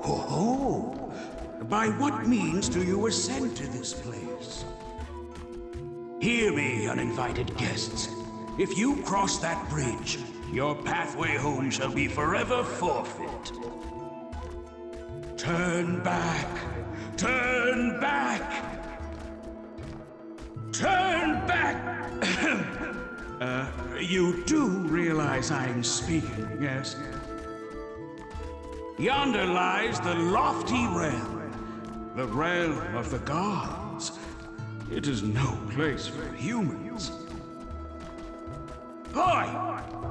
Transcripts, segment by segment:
Oh, by what means do you ascend to this place? Hear me, uninvited guests. If you cross that bridge, your pathway home shall be forever forfeit. Turn back! Turn back! Turn back! You do realize I'm speaking, yes? Yonder lies the lofty realm, the realm of the gods. It is no place for humans. Boy,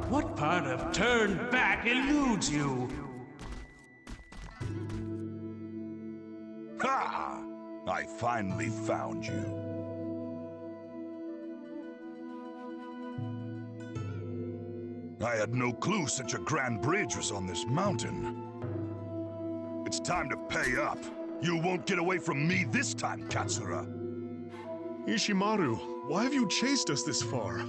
what part of turn back eludes you? Ha! I finally found you. I had no clue such a grand bridge was on this mountain. It's time to pay up. You won't get away from me this time, Katsura. Ishimaru, why have you chased us this far?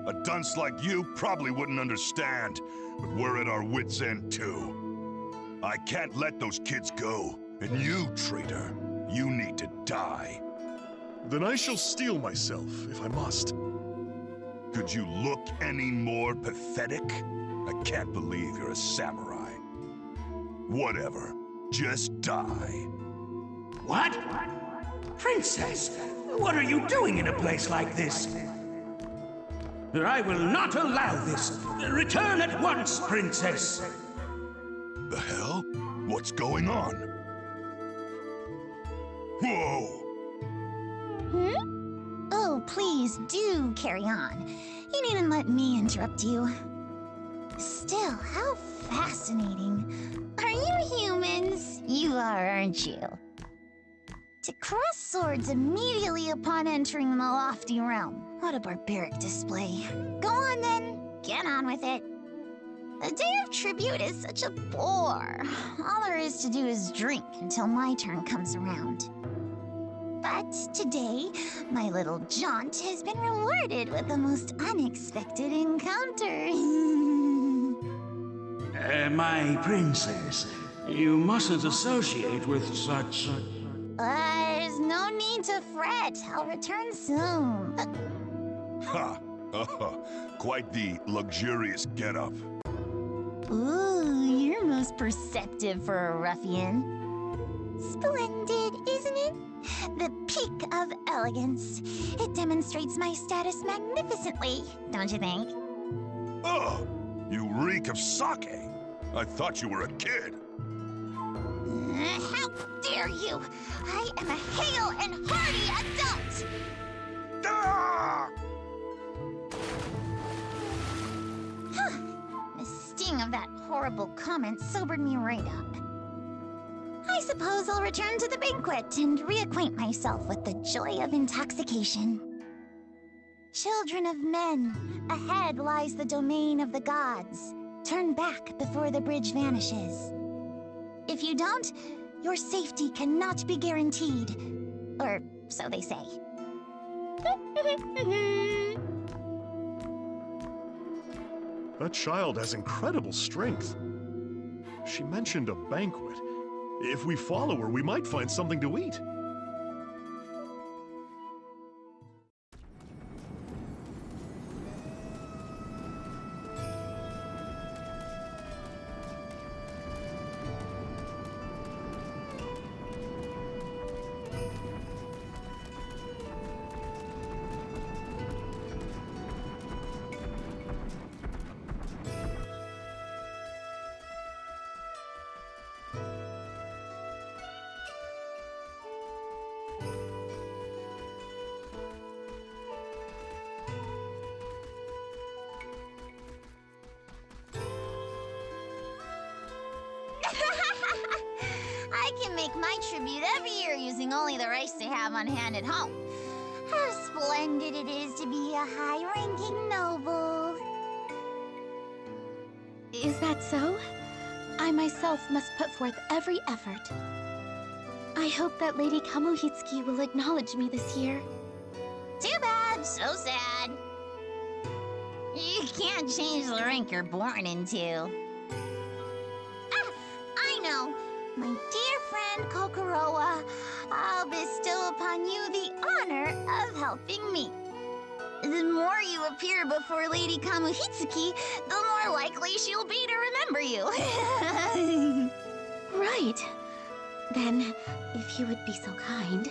A dunce like you probably wouldn't understand, but we're at our wits' end too. I can't let those kids go, and you, traitor, you need to die. Then I shall steel myself, if I must. Could you look any more pathetic? I can't believe you're a samurai. Whatever, just die. What? Princess, what are you doing in a place like this? I will not allow this. Return at once, Princess. The hell? What's going on? Whoa! Oh, please do carry on. You needn't let me interrupt you. Still, how fascinating. Are you humans? You are, aren't you? To cross swords immediately upon entering the lofty realm. What a barbaric display. Go on then, get on with it. The Day of Tribute is such a bore. All there is to do is drink until my turn comes around. But today, my little jaunt has been rewarded with the most unexpected encounter. My princess, you mustn't associate with such... There's no need to fret. I'll return soon. Ha! Quite the luxurious getup. Ooh, you're most perceptive for a ruffian. Splendid, isn't it? The peak of elegance. It demonstrates my status magnificently, don't you think? Oh, you reek of sake. I thought you were a kid. How dare you! I am a hale and hearty adult! Ah! The sting of that horrible comment sobered me right up. I suppose I'll return to the banquet and reacquaint myself with the joy of intoxication. Children of men, ahead lies the domain of the gods. Turn back before the bridge vanishes. If you don't, your safety cannot be guaranteed. Or so they say. That child has incredible strength. She mentioned a banquet. If we follow her, we might find something to eat. I can make my tribute every year using only the rice they have on hand at home. How splendid it is to be a high-ranking noble. Is that so? I myself must put forth every effort. I hope that Lady Kamuhitsuki will acknowledge me this year. Too bad, so sad. can't change the rank you're born into. Ah, I know. My dear friend Kokoroa, I'll bestow upon you the honor of helping me. The more you appear before Lady Kamuhitsuki, the more likely she'll be to remember you. Right. Then, if you would be so kind.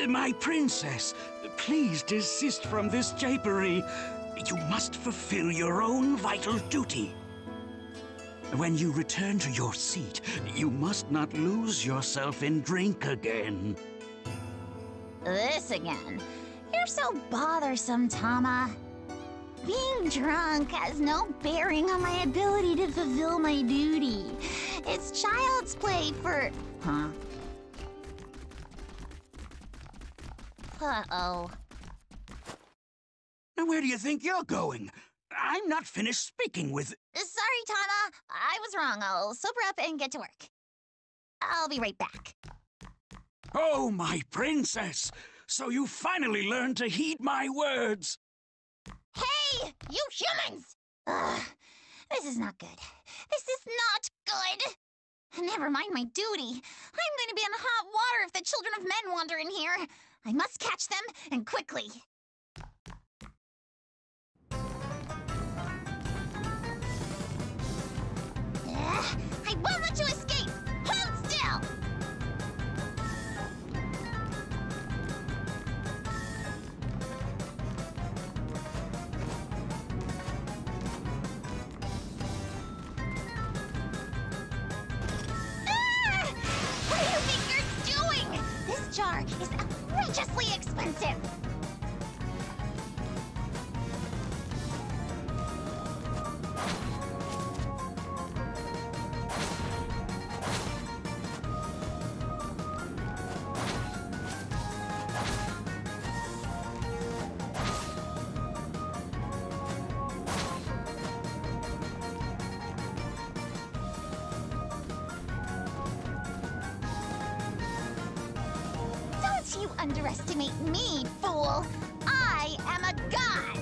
My princess, please desist from this japery. You must fulfill your own vital duty. When you return to your seat, you must not lose yourself in drink again. This again. You're so bothersome, Tama. Being drunk has no bearing on my ability to fulfill my duty. It's child's play for... Huh? Uh-oh. Now, where do you think you're going? I'm not finished speaking with... Sorry, Tama. I was wrong. I'll sober up and get to work. I'll be right back. Oh, my princess! So you finally learned to heed my words! Hey, you humans! Ugh, this is not good. This is not good! Never mind my duty. I'm going to be in hot water if the children of men wander in here. I must catch them, and quickly. I won't let you escape! Hold still! What do you think you're doing? This jar is outrageously expensive! Don't you underestimate me, fool! I am a god!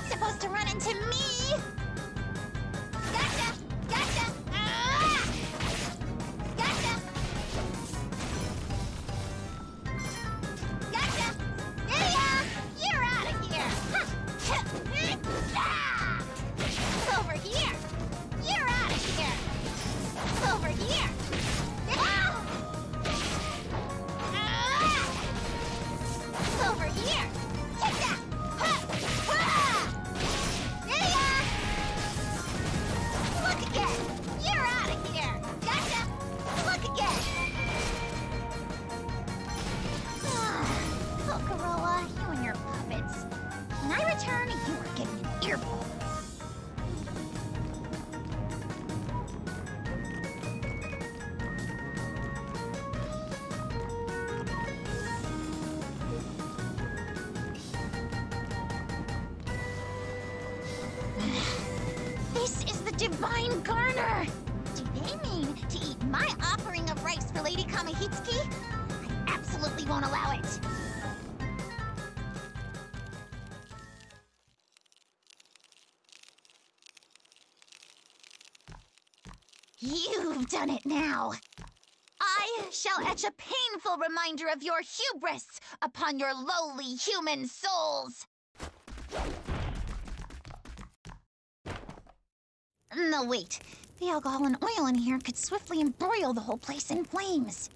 Supposed to run into me! Gotcha! Gotcha! Ah! Gotcha! Gotcha! Yeah! You're out of here! Ah! Over here! You're out of here! Over here! Ah! Ah! Over here! Take that! Ha! Ah! Look again! You're out of here! Gotcha! Look again! Kokoroa, you and your puppets. When I return, you are getting an earful. Divine Garner! Do they mean to eat my offering of rice for Lady Kamihitsuki? I absolutely won't allow it! You've done it now! I shall etch a painful reminder of your hubris upon your lowly human souls! No, wait. The alcohol and oil in here could swiftly embroil the whole place in flames.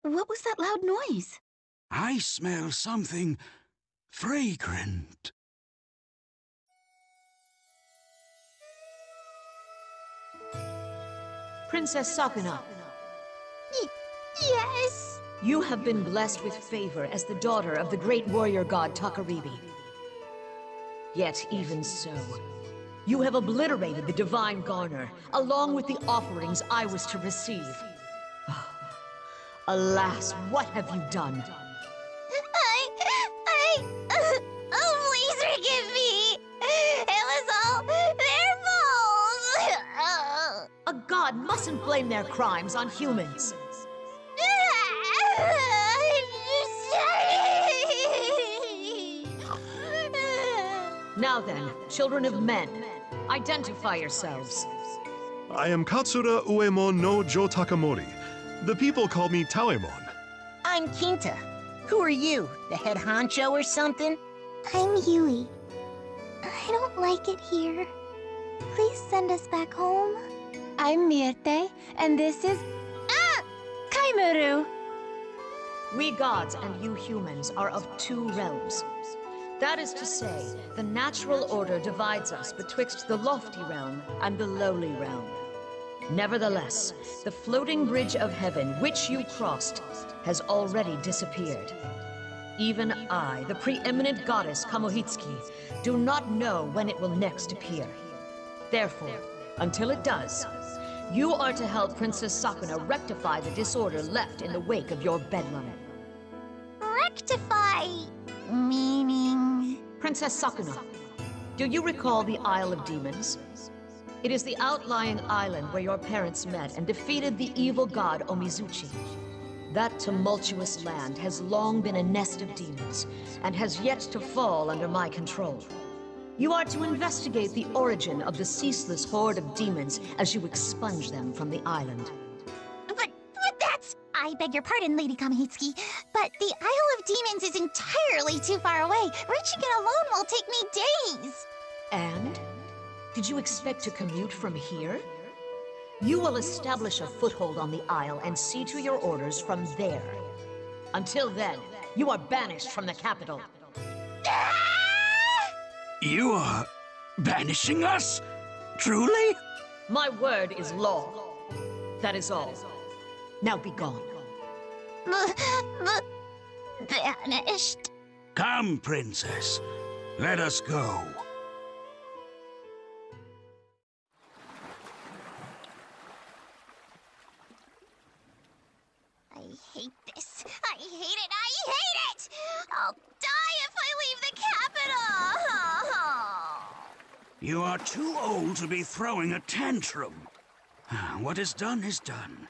What was that loud noise? I smell something fragrant. Princess Sakuna, Yes? you have been blessed with favor as the daughter of the great warrior god Takaribi. Yet even so, you have obliterated the Divine Garner, along with the offerings I was to receive. Alas, what have you done? Oh, please forgive me! It was all their fault! A god mustn't blame their crimes on humans. Now then, children of men, identify yourselves. I am Katsura Uemon no Jo Takamori. The people call me Taemon. I'm Kinta. Who are you? The head honcho or something? I'm Yui. I don't like it here. Please send us back home. I'm Mirte, and this is... Kaimuru! We gods and you humans are of two realms. That is to say, the natural order divides us betwixt the lofty realm and the lowly realm. Nevertheless, the floating bridge of heaven which you crossed has already disappeared. Even I, the preeminent goddess Kamohitsuki, do not know when it will next appear. Therefore, until it does, you are to help Princess Sakuna rectify the disorder left in the wake of your bedlam. Rectify... meaning... Princess Sakuna, do you recall the Isle of Demons? It is the outlying island where your parents met and defeated the evil god Omizuchi. That tumultuous land has long been a nest of demons, and has yet to fall under my control. You are to investigate the origin of the ceaseless horde of demons as you expunge them from the island. But that's... I beg your pardon, Lady Kamihitsuki, but the Isle of Demons is entirely too far away. Reaching it alone will take me days. And? Did you expect to commute from here? You will establish a foothold on the Isle and see to your orders from there. Until then, you are banished from the capital. You are banishing us? Truly? My word is law. That is all. Now be gone. Banished. Come, princess. Let us go. I hate this. I hate it. I hate it! I'll die if I leave the capital! You are too old to be throwing a tantrum. What is done is done.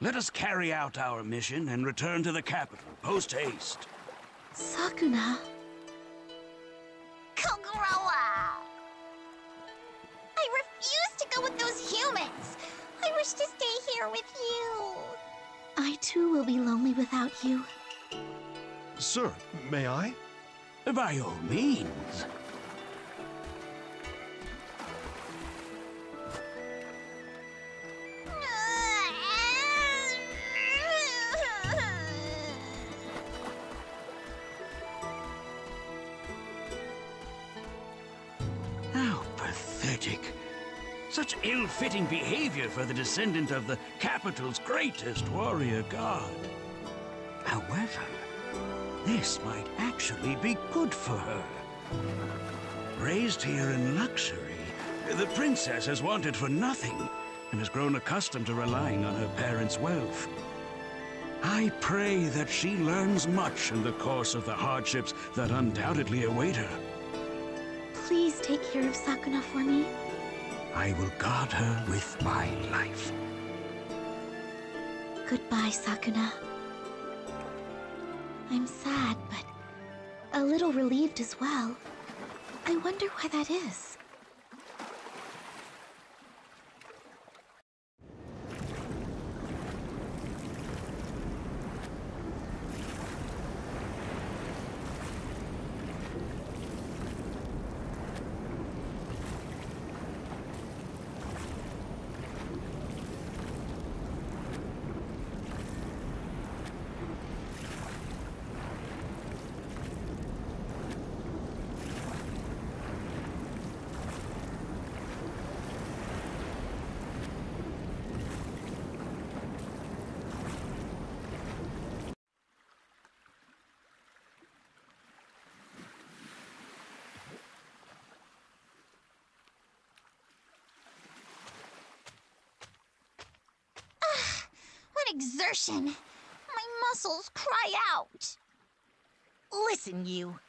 Let us carry out our mission and return to the capital, post-haste. Sakuna. Kogoroa! I refuse to go with those humans! I wish to stay here with you! I too will be lonely without you. Sir, may I? By all means. How pathetic. Such ill-fitting behavior for the descendant of the capital's greatest warrior god. However, this might actually be good for her. Raised here in luxury, The princess has wanted for nothing and has grown accustomed to relying on her parents' wealth. I pray that she learns much in the course of the hardships that undoubtedly await her. Please take care of Sakuna for me. I will guard her with my life. Goodbye, Sakuna. I'm sad, but a little relieved as well. I wonder why that is. Exertion. My muscles cry out. Listen, you.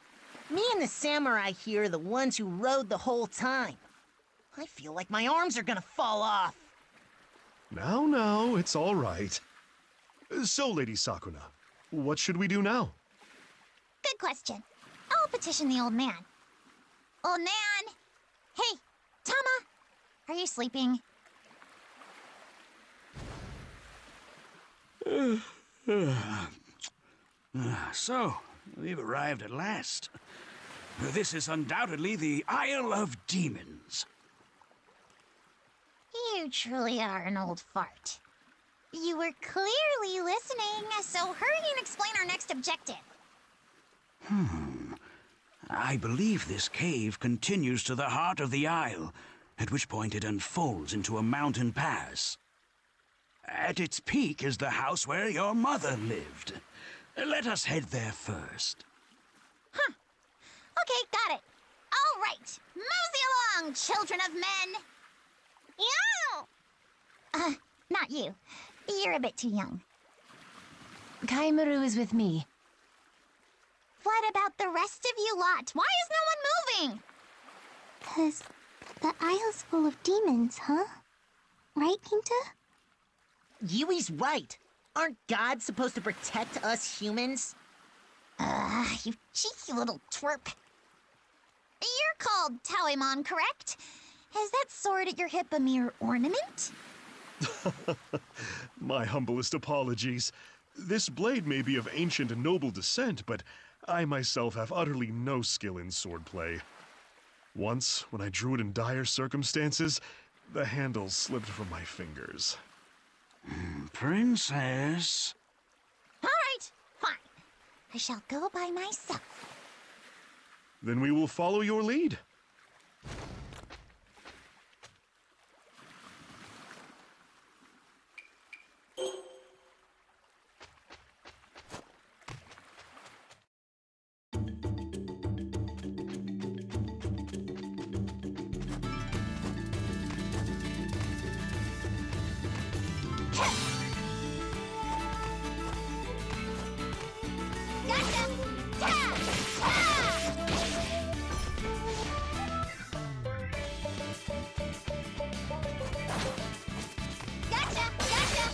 Me and the samurai here are the ones who rode the whole time. I feel like my arms are gonna fall off. Now, it's all right. So, Lady Sakuna, what should we do now? Good question. I'll petition the old man. Old man! Hey, Tama! Are you sleeping? So, we've arrived at last. This is undoubtedly the Isle of Demons. You truly are an old fart. You were clearly listening, so hurry and explain our next objective. I believe this cave continues to the heart of the isle, at which point it unfolds into a mountain pass. At its peak is the house where your mother lived. Let us head there first. Huh. Okay, got it. All right. Mosey along, children of men. Yow! Not you. You're a bit too young. Kaimaru is with me. What about the rest of you lot? Why is no one moving? 'Cause the isle's full of demons, huh? Right, Kinta? Yui's right. Aren't gods supposed to protect us humans? You cheeky little twerp. You're called Taoimon, correct? Is that sword at your hip a mere ornament? My humblest apologies. This blade may be of ancient and noble descent, but I myself have utterly no skill in swordplay. Once, when I drew it in dire circumstances, the handle slipped from my fingers. Princess. All right, fine. I shall go by myself. Then we will follow your lead. Gotcha! Ta! Ta! Gotcha! Gotcha!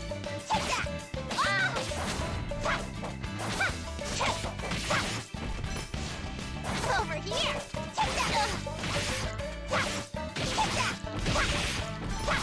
Take that! Oh! Ha! Ha! Ha! Ha! Over here! Take that! Ha! Take that! Ha! Ha!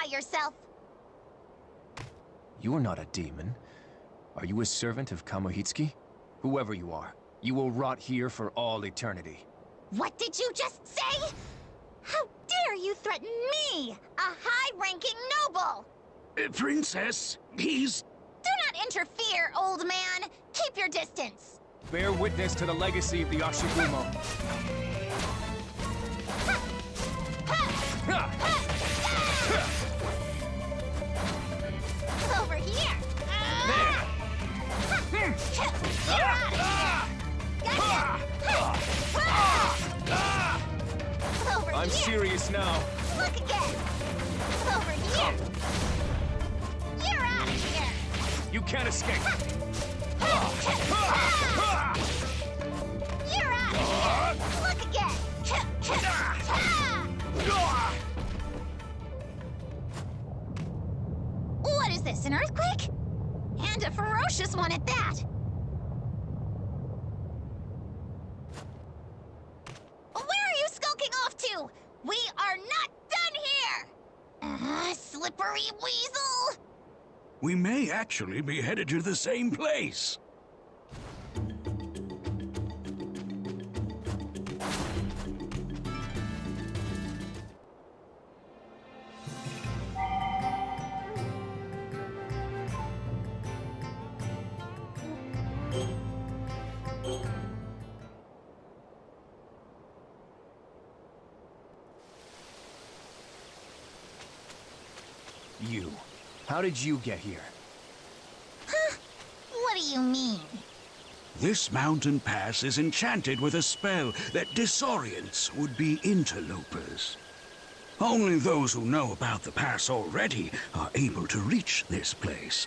yourself! You are not a demon. Are you a servant of Kamohitsuki? Whoever you are, you will rot here for all eternity. What did you just say? How dare you threaten me, a high-ranking noble? Princess, he's... Do not interfere, old man. Keep your distance. Bear witness to the legacy of the Ashibumo. Over here. Over I'm here. serious now. Look again. Over here. You're out of here. You can't escape. You're out of here. Look again. What is this, an earthquake? And a ferocious one at that. Where are you skulking off to? We are not done here! Slippery weasel! We may actually be headed to the same place. You. How did you get here? Huh? What do you mean? This mountain pass is enchanted with a spell that disorients would-be interlopers. Only those who know about the pass already are able to reach this place.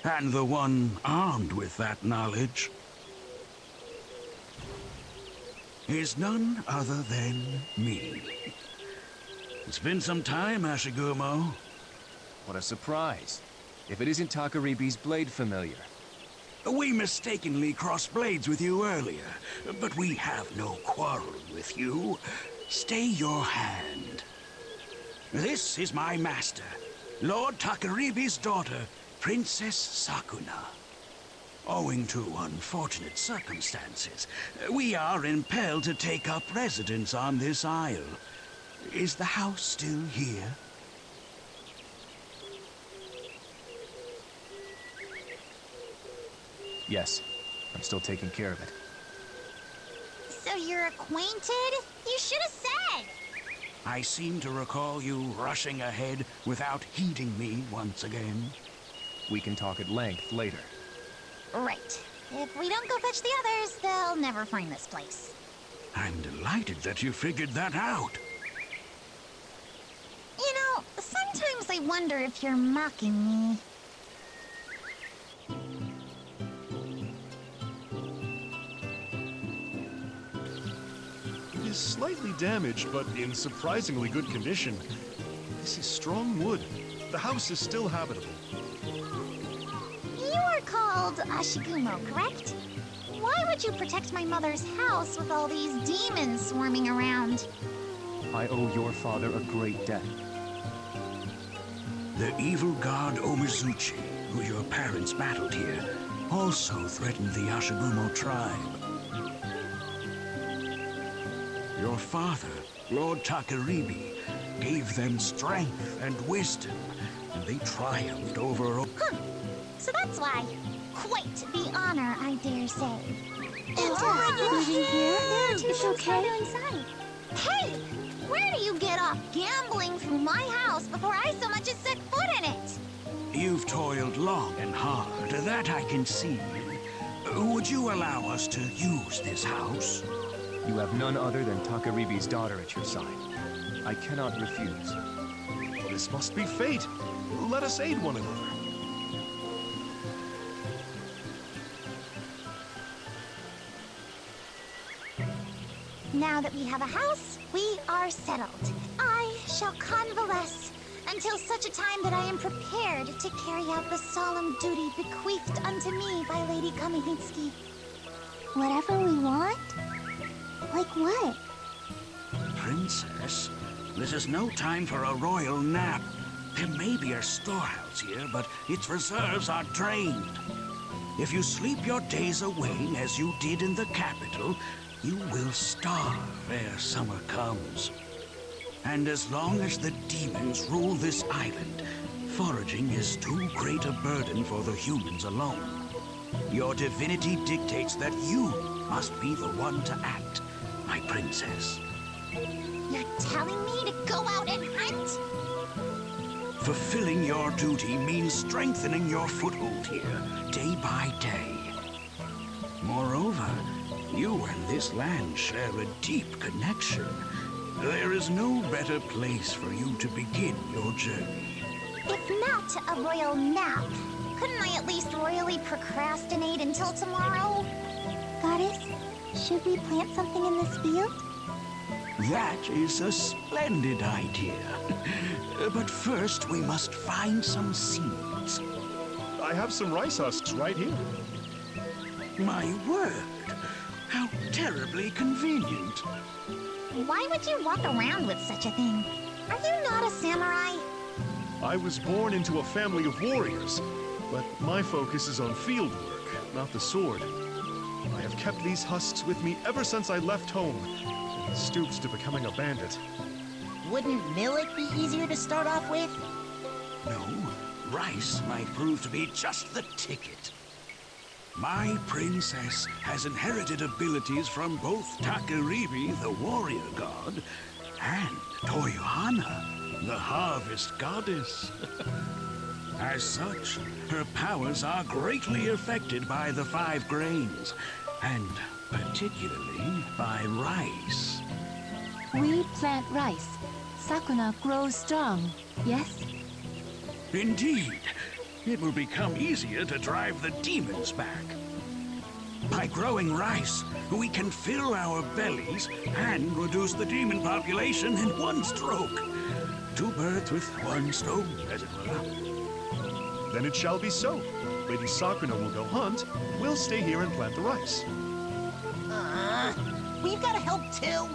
And the one armed with that knowledge is none other than me. It's been some time, Ashigumo. What a surprise. If it isn't Takaribi's blade familiar. We mistakenly crossed blades with you earlier, but we have no quarrel with you. Stay your hand. This is my master, Lord Takaribi's daughter, Princess Sakuna. Owing to unfortunate circumstances, we are impelled to take up residence on this isle. Is the house still here? Yes, I'm still taking care of it. So you're acquainted? You should have said! I seem to recall you rushing ahead without heeding me once again. We can talk at length later. Right. If we don't go fetch the others, they'll never find this place. I'm delighted that you figured that out. You know, sometimes I wonder if you're mocking me. It is slightly damaged, but in surprisingly good condition. This is strong wood. The house is still habitable. You are called Ashigumo, correct? Why would you protect my mother's house with all these demons swarming around? I owe your father a great debt. The evil god Omizuchi, who your parents battled here, also threatened the Ashigumo tribe. Your father, Lord Takaribi, gave them strength and wisdom, and they triumphed over... Huh. So that's why. Quite the honor, I dare say. It's okay. Inside. Hey! Where do you get off gambling through my house before I so much as set foot in it? You've toiled long and hard, that I can see. Would you allow us to use this house? You have none other than Takaribi's daughter at your side. I cannot refuse. This must be fate. Let us aid one another. Now that we have a house, we are settled. I shall convalesce until such a time that I am prepared to carry out the solemn duty bequeathed unto me by Lady Kamohitsuki. Whatever we want? Like what? Princess, this is no time for a royal nap. There may be a storehouse here, but its reserves are drained. If you sleep your days away as you did in the capital, you will starve ere summer comes. And as long as the demons rule this island, foraging is too great a burden for the humans alone. Your divinity dictates that you must be the one to act, my princess. You're telling me to go out and hunt? Fulfilling your duty means strengthening your foothold here, day by day. Moreover, you and this land share a deep connection. There is no better place for you to begin your journey. If not a royal nap, couldn't I at least royally procrastinate until tomorrow? Goddess, should we plant something in this field? That is a splendid idea. But first, we must find some seeds. I have some rice husks right here. My word! How terribly convenient. Why would you walk around with such a thing? Are you not a samurai? I was born into a family of warriors, but my focus is on field work, not the sword. I have kept these husks with me ever since I left home, and stooped to becoming a bandit. Wouldn't millet be easier to start off with? No, rice might prove to be just the ticket. My princess has inherited abilities from both Takaribi, the warrior god, and Toyohana, the harvest goddess. As such, her powers are greatly affected by the 5 grains, and particularly by rice. We plant rice. Sakuna grows strong, yes? Indeed. It will become easier to drive the demons back. By growing rice, we can fill our bellies and reduce the demon population in one stroke. 2 birds with 1 stone, as it were. Then it shall be so. Lady Sakuna will go hunt, we'll stay here and plant the rice. We've got to help too.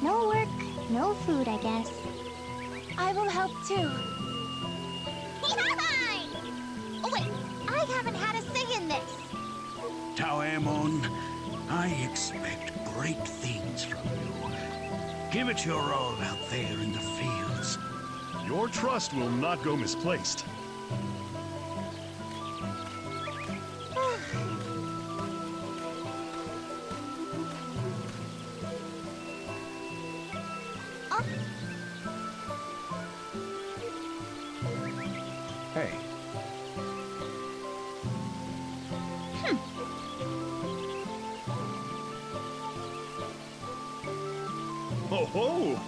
No work, no food, I guess. I will help too. Oh wait, I haven't had a say in this. Taemon, I expect great things from you. Give it your all out there in the fields. Your trust will not go misplaced. Hey. Ho ho!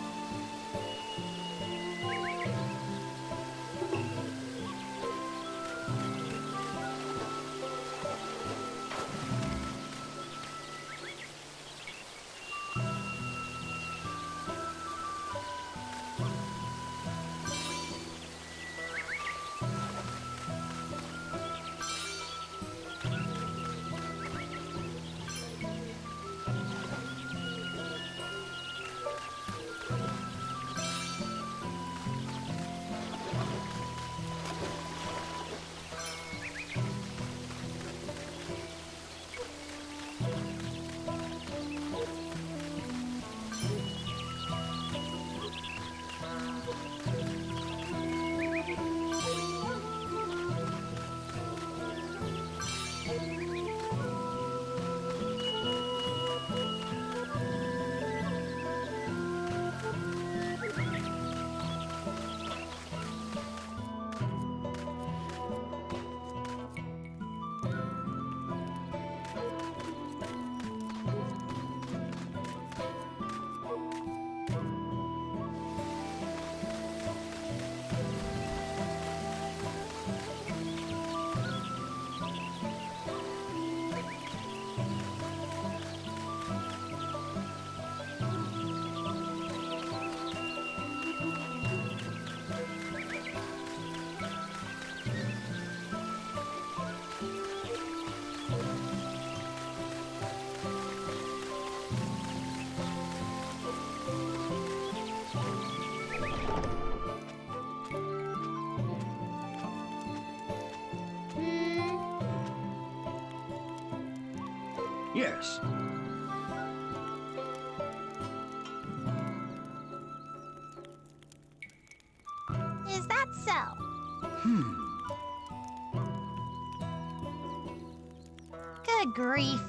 Yes. Is that so? Good grief.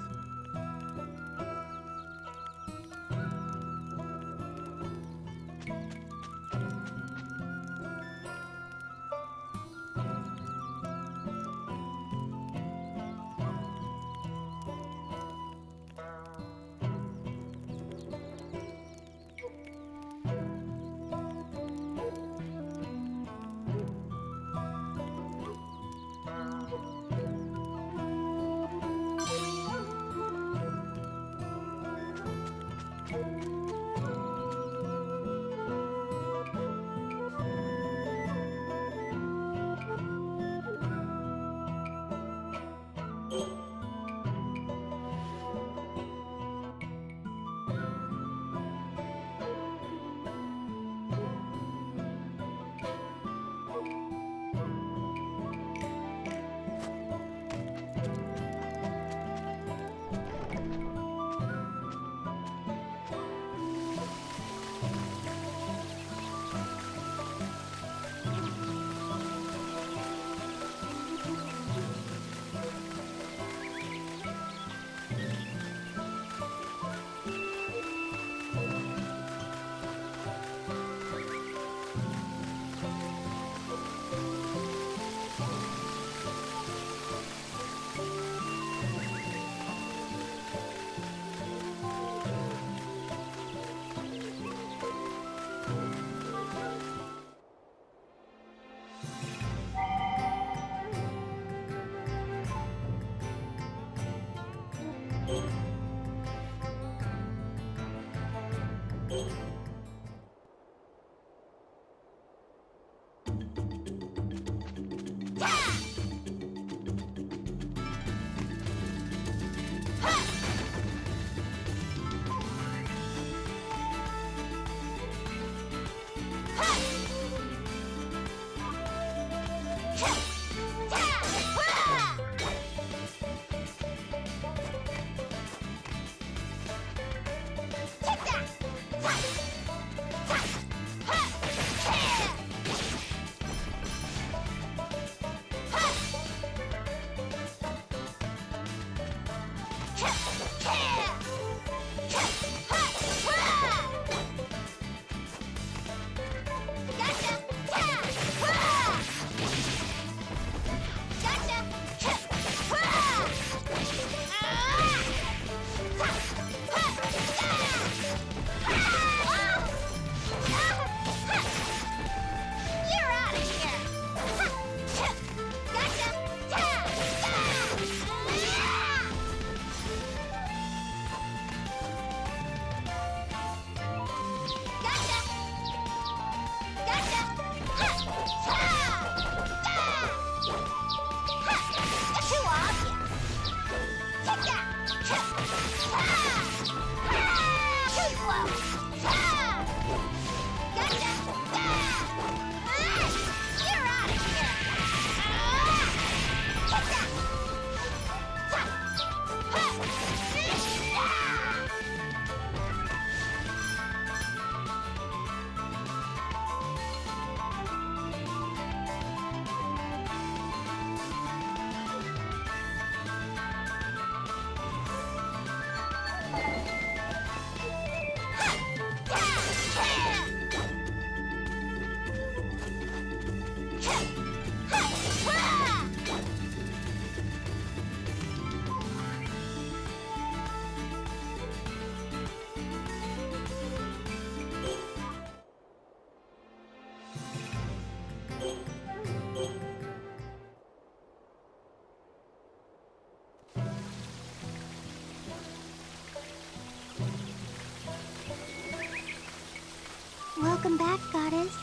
Welcome back, Goddess.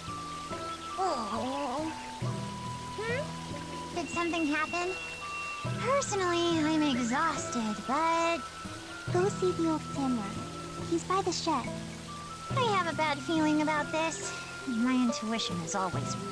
Oh. Did something happen? Personally, I'm exhausted, but Go see the old samurai. He's by the shed. I have a bad feeling about this. My intuition is always right.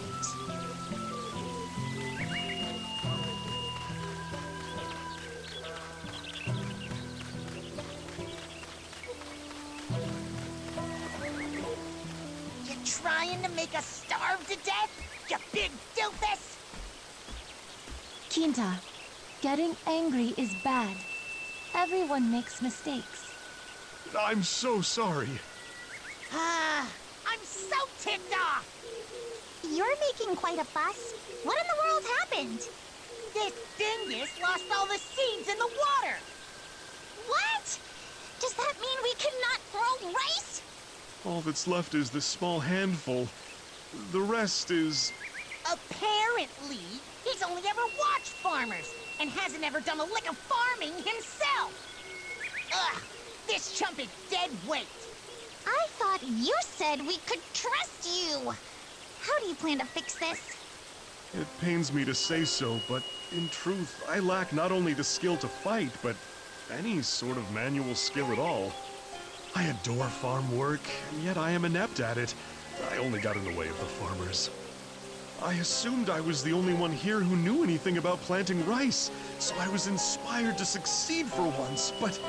in to make us starve to death? You big doofus! Quinta, getting angry is bad. Everyone makes mistakes. I'm so sorry. I'm so ticked off! You're making quite a fuss. What in the world happened? This dingus lost all the seeds in the water! What? Does that mean we cannot grow rice? All that's left is this small handful. The rest is... Apparently, he's only ever watched farmers and hasn't ever done a lick of farming himself! Ugh! This chump is dead weight! I thought you said we could trust you. How do you plan to fix this? It pains me to say so, but in truth, I lack not only the skill to fight, but any sort of manual skill at all. I adore farm work, and yet I am inept at it. I only got in the way of the farmers. I assumed I was the only one here who knew anything about planting rice, so I was inspired to succeed for once, but...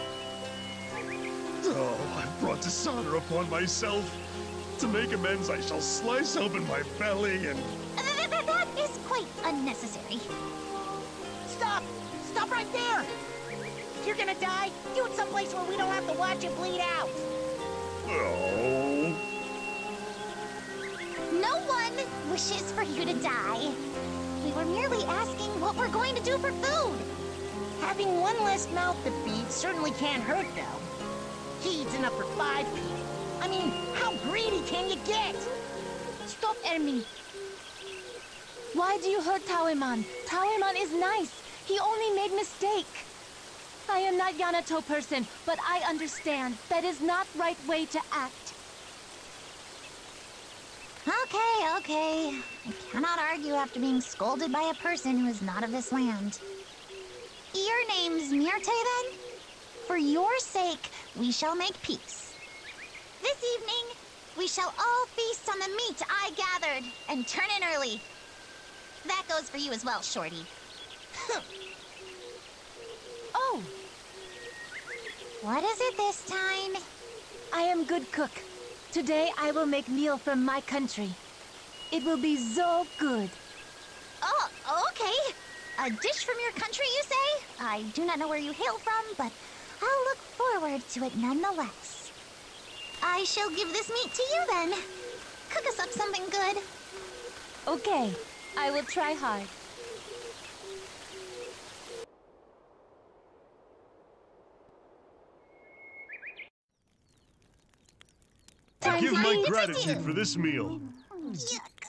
Oh, I've brought dishonor upon myself. To make amends, I shall slice open my belly and... That is quite unnecessary. Stop! Stop right there! If you're gonna die, do it someplace where we don't have to watch you bleed out! Oh... No one wishes for you to die. We were merely asking what we're going to do for food. Having one less mouth to feed certainly can't hurt, though. Feeds enough for 5 people. I mean, how greedy can you get? Stop, Ermi. Why do you hurt Taoeman? Taoeman is nice. He only made mistake. I am not Yanato person, but I understand that is not right way to act. Okay. I cannot argue after being scolded by a person who is not of this land. Your name's Myrte, then? For your sake, we shall make peace. This evening, we shall all feast on the meat I gathered and turn in early. That goes for you as well, Shorty. Oh! What is it this time? I am good cook. Today I will make meal from my country. It will be so good. Oh, okay. A dish from your country, you say? I do not know where you hail from, but I'll look forward to it nonetheless. I shall give this meat to you then. Cook us up something good. Okay, I will try hard. I give my gratitude for this meal. Yuck.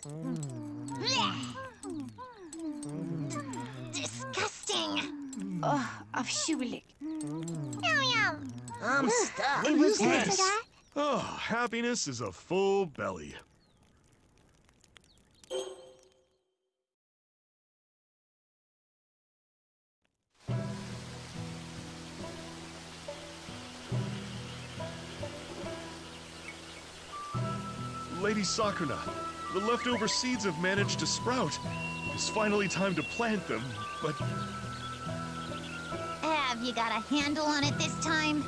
Disgusting. Oh, afschuwelijk. Yum. I'm stuck. What is this? Oh, happiness is a full belly. Lady Sakuna, the leftover seeds have managed to sprout. It's finally time to plant them, but... Have you got a handle on it this time?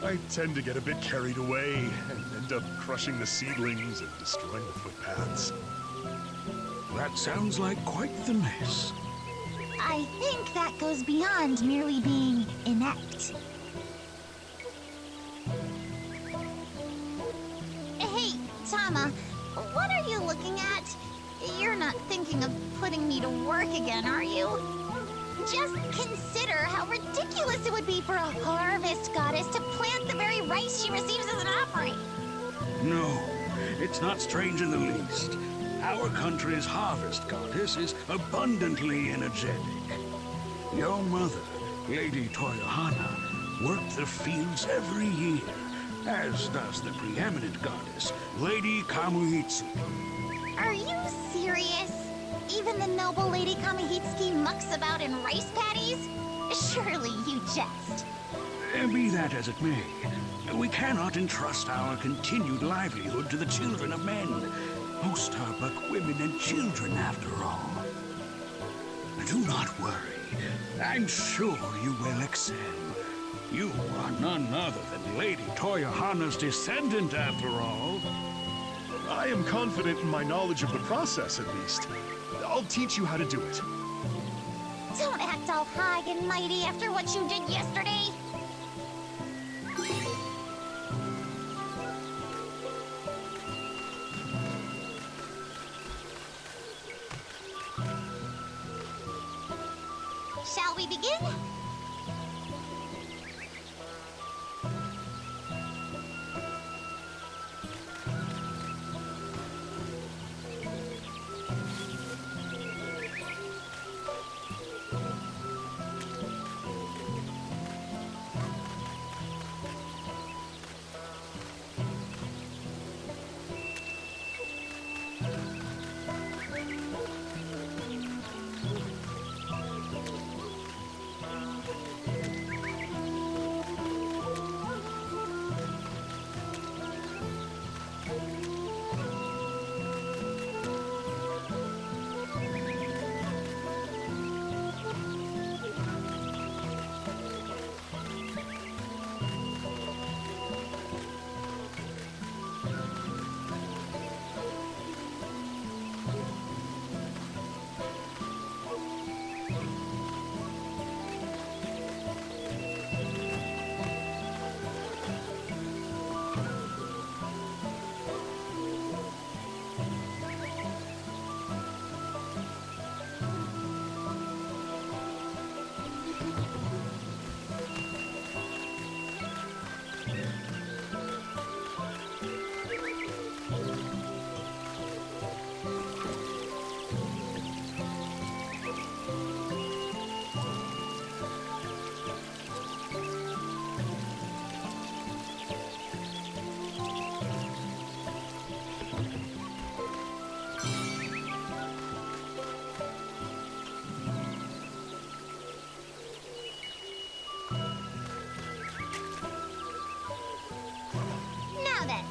I tend to get a bit carried away and end up crushing the seedlings and destroying the footpaths. That sounds like quite the mess. I think that goes beyond merely being inept. Hey, Tama, what are you looking at? You're not thinking of putting me to work again, are you? Just consider how ridiculous it would be for a harvest goddess to plant the very rice she receives as an offering. No, it's not strange in the least. Our country's harvest goddess is abundantly energetic. Your mother, Lady Toyohana, worked the fields every year, as does the preeminent goddess, Lady Kamuhitsuki. Are you serious? Even the noble Lady Kamihitsuki mucks about in rice paddies? Surely you jest. Be that as it may, we cannot entrust our continued livelihood to the children of men. Most are but women and children, after all. Do not worry. I'm sure you will excel. You are none other than Lady Toyohana's descendant, after all. I am confident in my knowledge of the process, at least. I'll teach you how to do it. Don't act all high and mighty after what you did yesterday. Shall we begin? Now then.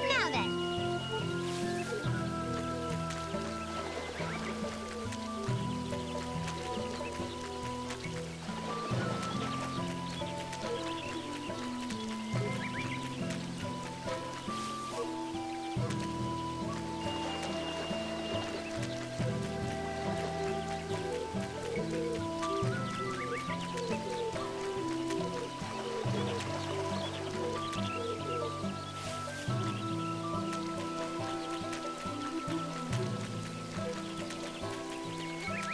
Now then.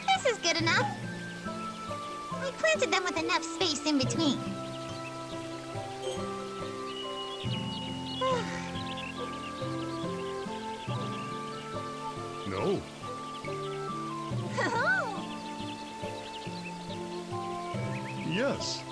This is good enough. I planted them with enough space in between. No. Yes.